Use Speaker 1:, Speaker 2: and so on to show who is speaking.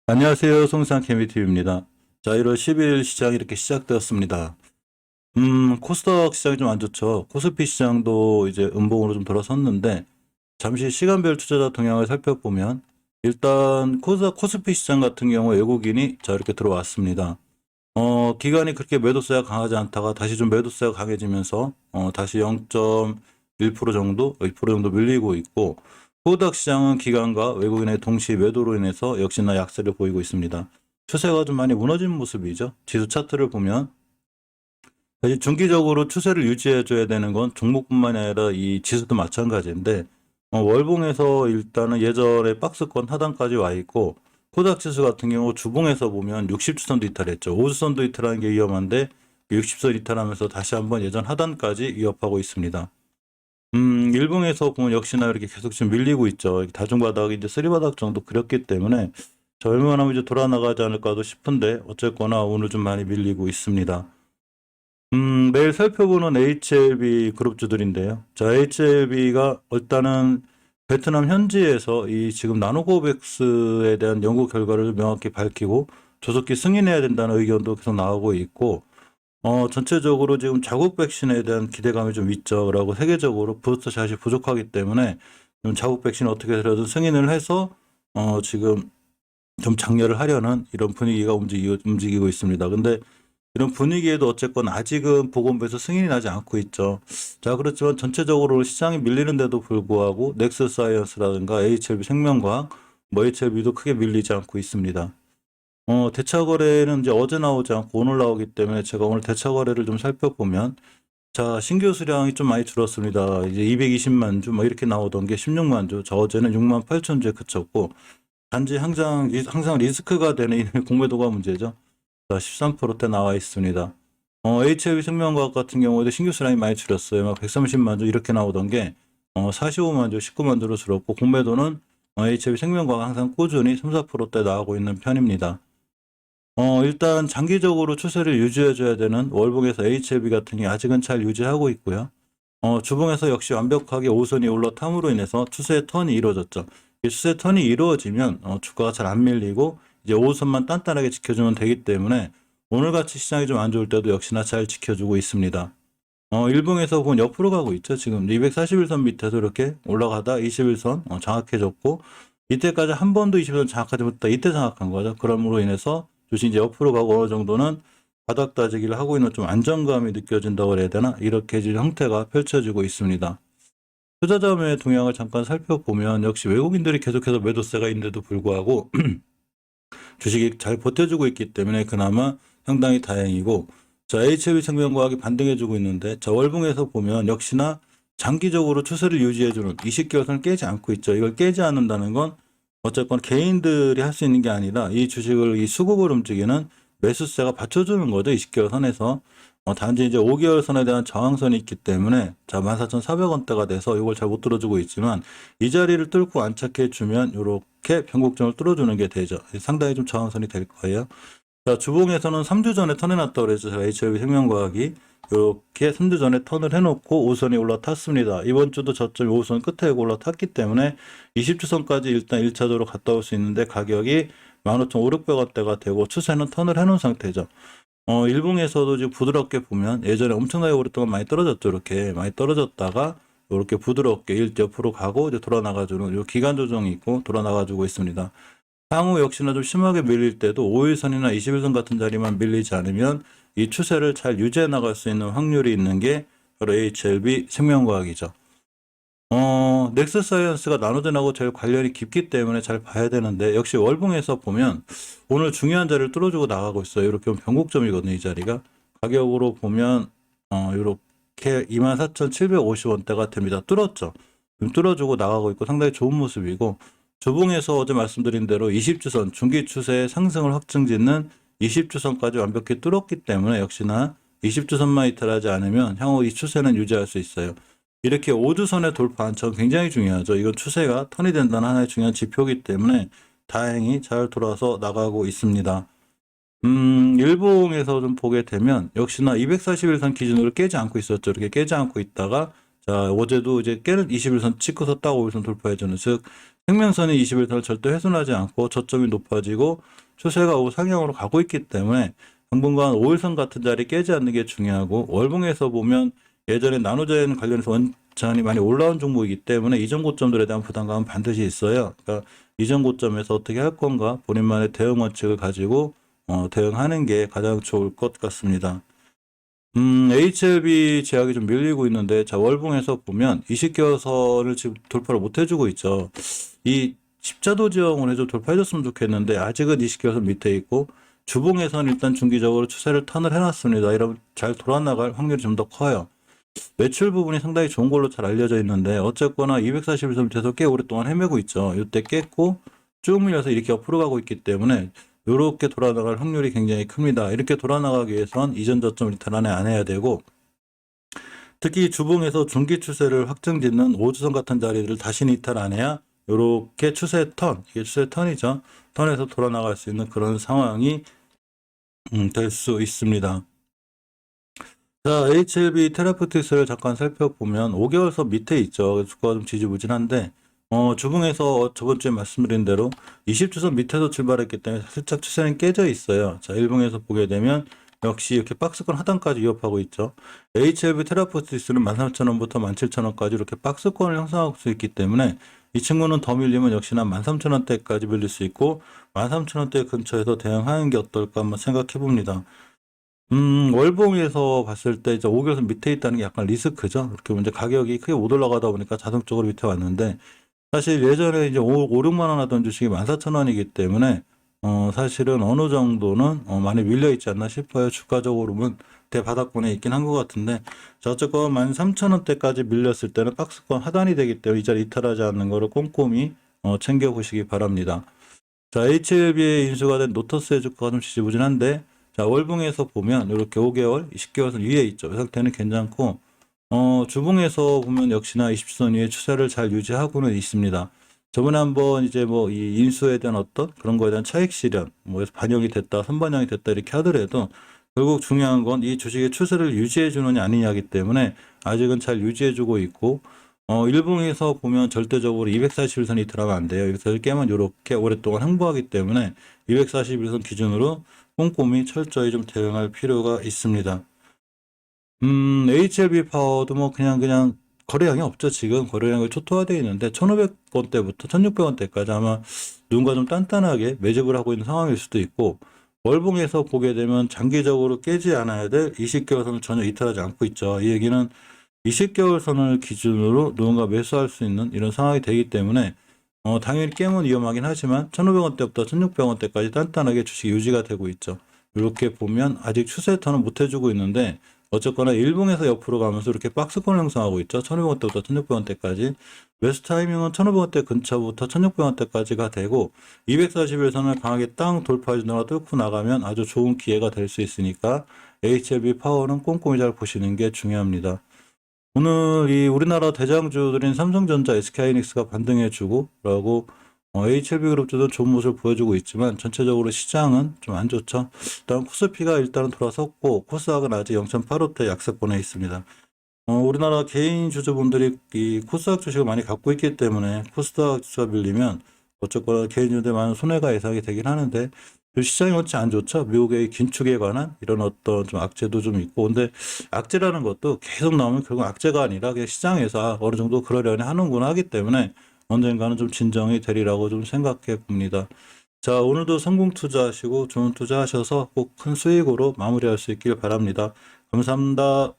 Speaker 1: 안녕하세요. 송상 케미TV입니다. 자, 1월 10일 시장이 이렇게 시작되었습니다. 코스닥 시장이 좀 안 좋죠. 코스피 시장도 이제 음봉으로 좀 돌아섰는데, 잠시 시간별 투자자 동향을 살펴보면, 일단 코스피 시장 같은 경우 외국인이 자, 이렇게 들어왔습니다. 기간이 그렇게 매도세가 강하지 않다가 다시 좀 매도세가 강해지면서, 다시 0.1% 정도, 2% 정도 밀리고 있고, 코스닥 시장은 기관과 외국인의 동시 매도로 인해서 역시나 약세를 보이고 있습니다. 추세가 좀 많이 무너진 모습이죠. 지수 차트를 보면 사실 중기적으로 추세를 유지해줘야 되는 건 종목뿐만이 아니라 이 지수도 마찬가지인데 월봉에서 일단은 예전에 박스권 하단까지 와 있고 코스닥 지수 같은 경우 주봉에서 보면 60주선도 이탈했죠. 5주선도 이탈하는 게 위험한데 60선 이탈하면서 다시 한번 예전 하단까지 위협하고 있습니다. 일봉에서 보면 역시나 이렇게 계속 지금 밀리고 있죠. 다중바닥이 이제 쓰리바닥 정도 그렸기 때문에 저 얼마나 하면 이제 돌아나가지 않을까도 싶은데 어쨌거나 오늘 좀 많이 밀리고 있습니다. 내일 살펴보는 HLB 그룹주들인데요. 자, HLB가 일단은 베트남 현지에서 이 지금 나노코백스에 대한 연구 결과를 명확히 밝히고 조속히 승인해야 된다는 의견도 계속 나오고 있고 전체적으로 지금 자국 백신에 대한 기대감이 좀 있죠.라고 세계적으로 부스터샷이 부족하기 때문에 좀 자국 백신 어떻게 해서든 승인을 해서 지금 좀 장려를 하려는 이런 분위기가 움직이고 있습니다. 근데 이런 분위기에도 어쨌건 아직은 보건부에서 승인이 나지 않고 있죠. 자, 그렇지만 전체적으로 시장이 밀리는데도 불구하고 넥스사이언스라든가 HLB 생명과학, HLB도 크게 밀리지 않고 있습니다. 대차 거래는 이제 어제 나오지 않고 오늘 나오기 때문에 제가 오늘 대차 거래를 좀 살펴보면 자, 신규 수량이 좀 많이 줄었습니다. 이제 220만 주 이렇게 나오던 게 16만 주. 저 어제는 6만 8천 주에 그쳤고 단지 항상 리스크가 되는 이 공매도가 문제죠. 자, 13%대 나와 있습니다. HLB 생명과학 같은 경우에도 신규 수량이 많이 줄었어요. 막 130만 주 이렇게 나오던 게 45만 주, 19만 주로 줄었고 공매도는 HLB 생명과학 항상 꾸준히 3, 4%대 나오고 있는 편입니다. 일단 장기적으로 추세를 유지해줘야 되는 월봉에서 HLB 같은 게 아직은 잘 유지하고 있고요. 주봉에서 역시 완벽하게 5선이 올라탐으로 인해서 추세의 턴이 이루어졌죠. 이 추세 턴이 이루어지면 주가가 잘 안 밀리고 이제 5선만 단단하게 지켜주면 되기 때문에 오늘같이 시장이 좀 안 좋을 때도 역시나 잘 지켜주고 있습니다. 일봉에서 보면 옆으로 가고 있죠. 지금 241선 밑에서 이렇게 올라가다 21선 장악해줬고 이때까지 한 번도 21선 장악하지 못했다. 이때 장악한 거죠. 그럼으로 인해서 주식 이제 옆으로 가고 어느 정도는 바닥 다지기를 하고 있는 좀 안정감이 느껴진다고 해야 되나? 이렇게 지금 형태가 펼쳐지고 있습니다. 투자자의 동향을 잠깐 살펴보면 역시 외국인들이 계속해서 매도세가 있는데도 불구하고 주식이 잘 버텨주고 있기 때문에 그나마 상당히 다행이고 자, HLB 생명과학이 반등해주고 있는데 자, 월봉에서 보면 역시나 장기적으로 추세를 유지해주는 20개월선을 깨지 않고 있죠. 이걸 깨지 않는다는 건 어쨌건 개인들이 할 수 있는 게 아니라 이 주식을 이 수급을 움직이는 매수세가 받쳐주는 거죠. 20개월 선에서. 단지 이제 5개월 선에 대한 저항선이 있기 때문에 자 14,400원대가 돼서 이걸 잘 못 뚫어주고 있지만 이 자리를 뚫고 안착해주면 이렇게 변곡점을 뚫어주는 게 되죠. 상당히 좀 저항선이 될 거예요. 자, 주봉에서는 3주 전에 턴해놨다고 그랬죠. 제가 HLB 생명과학이 이렇게 3주 전에 턴을 해놓고 5선이 올라탔습니다. 이번 주도 저점 5선 끝에 올라탔기 때문에 20주선까지 일단 1차적으로 갔다 올 수 있는데 가격이 15,500원대가 되고 추세는 턴을 해놓은 상태죠. 일봉에서도 지금 부드럽게 보면 예전에 엄청나게 오랫동안 많이 떨어졌죠. 이렇게 많이 떨어졌다가 이렇게 부드럽게 옆으로 가고 이제 돌아나가주는 이 기간 조정이 있고 돌아나가지고 있습니다. 향후 역시나 좀 심하게 밀릴 때도 5일선이나 21선 같은 자리만 밀리지 않으면 이 추세를 잘 유지해 나갈 수 있는 확률이 있는 게 바로 HLB 생명과학이죠. 넥스사이언스가 나노젠하고 제일 관련이 깊기 때문에 잘 봐야 되는데 역시 월봉에서 보면 오늘 중요한 자리를 뚫어주고 나가고 있어요. 이렇게 보면 변곡점이거든요. 이 자리가 가격으로 보면 이렇게 24,750원대가 됩니다. 뚫었죠. 뚫어주고 나가고 있고 상당히 좋은 모습이고 주봉에서 어제 말씀드린 대로 20주선 중기 추세의 상승을 확증짓는 20주선까지 완벽히 뚫었기 때문에 역시나 20주선만 이탈하지 않으면 향후 이 추세는 유지할 수 있어요. 이렇게 5주선에 돌파한 점 굉장히 중요하죠. 이건 추세가 턴이 된다는 하나의 중요한 지표이기 때문에 다행히 잘 돌아서 나가고 있습니다. 일봉에서 좀 보게 되면 역시나 241선 기준으로 깨지 않고 있었죠. 이렇게 깨지 않고 있다가 자, 어제도 이제 깨는 21선 찍고서 딱 5일선 돌파해주는, 즉 생명선이 21선을 절대 훼손하지 않고 저점이 높아지고 추세가 우상향으로 가고 있기 때문에 당분간 5일선 같은 자리 깨지 않는 게 중요하고, 월봉에서 보면 예전에 나노자연 관련해서 원전이 많이 올라온 종목이기 때문에 이전 고점들에 대한 부담감은 반드시 있어요. 그러니까 이전 고점에서 어떻게 할 건가, 본인만의 대응 원칙을 가지고 대응하는 게 가장 좋을 것 같습니다. HLB 제약이 좀 밀리고 있는데, 자, 월봉에서 보면 20개월선을 지금 돌파를 못 해주고 있죠. 이 십자도 지형을 해서 돌파해줬으면 좋겠는데, 아직은 20개월선 밑에 있고, 주봉에서는 일단 중기적으로 추세를 턴을 해놨습니다. 이러면 잘 돌아나갈 확률이 좀 더 커요. 매출 부분이 상당히 좋은 걸로 잘 알려져 있는데, 어쨌거나 241선 밑에서 꽤 오랫동안 헤매고 있죠. 이때 깼고 쭉 밀려서 이렇게 옆으로 가고 있기 때문에 이렇게 돌아나갈 확률이 굉장히 큽니다. 이렇게 돌아나가기 위해선 이전 저점을 이탈 안에 안 해야 되고, 특히 주봉에서 중기 추세를 확정짓는 5주선 같은 자리를 다시 이탈 안 해야 이렇게 추세 턴, 이게 추세 턴이죠. 턴에서 돌아나갈 수 있는 그런 상황이 될 수 있습니다. 자, HLB 테라포틱스를 잠깐 살펴보면 5개월선 밑에 있죠. 주가가 좀 지지부진한데, 주봉에서 저번 주에 말씀드린 대로 20주선 밑에서 출발했기 때문에 살짝 추세는 깨져 있어요. 자, 일봉에서 보게 되면 역시 이렇게 박스권 하단까지 위협하고 있죠. HLB 테라포틱스는 13,000원부터 17,000원까지 이렇게 박스권을 형성할 수 있기 때문에 이 친구는 더 밀리면 역시나 13,000원대까지 밀릴 수 있고, 13,000원대 근처에서 대응하는 게 어떨까 한번 생각해 봅니다. 월봉에서 봤을 때 이제 5개월선 밑에 있다는 게 약간 리스크죠. 이렇게 이제 가격이 크게 못 올라가다 보니까 자동적으로 밑에 왔는데, 사실 예전에 이제 5, 6만 원 하던 주식이 14,000원이기 때문에 사실은 어느 정도는 많이 밀려 있지 않나 싶어요. 주가적으로는 대바닥권에 있긴 한 것 같은데, 자, 어쨌건 13,000원대까지 밀렸을 때는 박스권 하단이 되기 때문에 이 자리 이탈하지 않는 거를 꼼꼼히 챙겨보시기 바랍니다. 자, HLB의 인수가 된 노터스의 주가가 좀 지지부진한데, 자, 월봉에서 보면 이렇게 5개월, 20개월선 위에 있죠. 이 상태는 괜찮고, 주봉에서 보면 역시나 20선 위에 추세를 잘 유지하고는 있습니다. 저번에 한번 이제 뭐 이 인수에 대한 어떤 그런 거에 대한 차익 실현, 뭐 반영이 됐다, 선반영이 됐다 이렇게 하더라도 결국 중요한 건 이 주식의 추세를 유지해 주느냐 아니냐기 때문에 아직은 잘 유지해 주고 있고, 일봉에서 보면 절대적으로 241선이 들어가면 안 돼요. 여기서 깨면 이렇게 오랫동안 행보하기 때문에 241선 기준으로 꼼꼼히 철저히 좀 대응할 필요가 있습니다. HLB 파워도 뭐 그냥 거래량이 없죠. 지금 거래량이 초토화되어 있는데 1,500원대부터 1,600원대까지 아마 누군가 좀 단단하게 매집을 하고 있는 상황일 수도 있고, 월봉에서 보게 되면 장기적으로 깨지 않아야 될 20개월 선을 전혀 이탈하지 않고 있죠. 이 얘기는 20개월 선을 기준으로 누군가 매수할 수 있는 이런 상황이 되기 때문에 당연히 깨면 위험하긴 하지만 1,500원대부터 1,600원대까지 단단하게 주식이 유지가 되고 있죠. 이렇게 보면 아직 추세 턴은 못 해주고 있는데, 어쨌거나 일봉에서 옆으로 가면서 이렇게 박스권 형성하고 있죠. 1,500원대부터 1,600원대까지. 매수 타이밍은 1,500원대 근처부터 1,600원대까지가 되고, 241선을 강하게 땅 돌파해 주느라 뚫고 나가면 아주 좋은 기회가 될 수 있으니까 HLB 파워는 꼼꼼히 잘 보시는 게 중요합니다. 오늘 이 우리나라 대장주들인 삼성전자, SK하이닉스가 반등해주고, 그러고 HLB 그룹주도 좋은 모습을 보여주고 있지만 전체적으로 시장은 좀 안 좋죠. 일단 코스피가 일단은 돌아섰고, 코스닥은 아직 0.85대 약세권에 있습니다. 우리나라 개인 주주분들이 이 코스닥 주식을 많이 갖고 있기 때문에 코스닥 지수가 밀리면 어쨌거나 개인주들에 많은 손해가 예상이 되긴 하는데, 시장이 원체 안 좋죠. 미국의 긴축에 관한 이런 어떤 좀 악재도 좀 있고, 근데 악재라는 것도 계속 나오면 결국 악재가 아니라 그냥 시장에서 어느 정도 그러려니 하는구나 하기 때문에 언젠가는 좀 진정이 되리라고 좀 생각해 봅니다. 자, 오늘도 성공 투자하시고 좋은 투자하셔서 꼭 큰 수익으로 마무리할 수 있길 바랍니다. 감사합니다.